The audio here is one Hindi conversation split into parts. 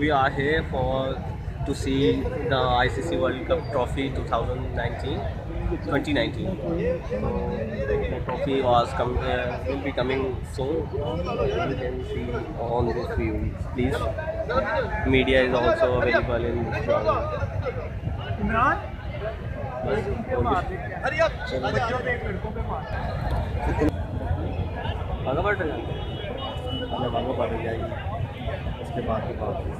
we are here to see the ICC World Cup Trophy 2019. So the trophy will be coming soon. You can see on this view. Please, media is also available in this ground. भागा पड़ जाएगी उसके बाद आ गई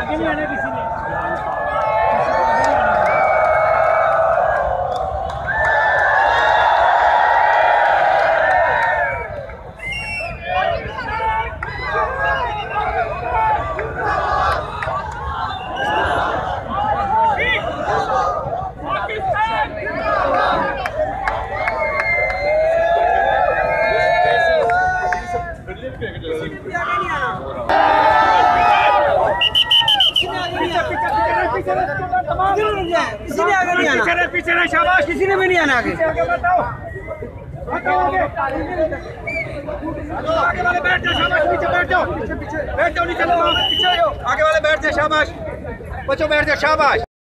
आगे नहीं आना किसी ने। किसी ने आगे नहीं आना, पीछे ना शाबाश, किसी ने भी नहीं आना आगे। आगे वाले बैठ जाओ, शाबाश, पीछे बैठ जाओ, बैठ जाओ, नीचे पीछे आगे वाले बैठ जाओ, शाबाश, बच्चों बैठ जाओ, शाबाश।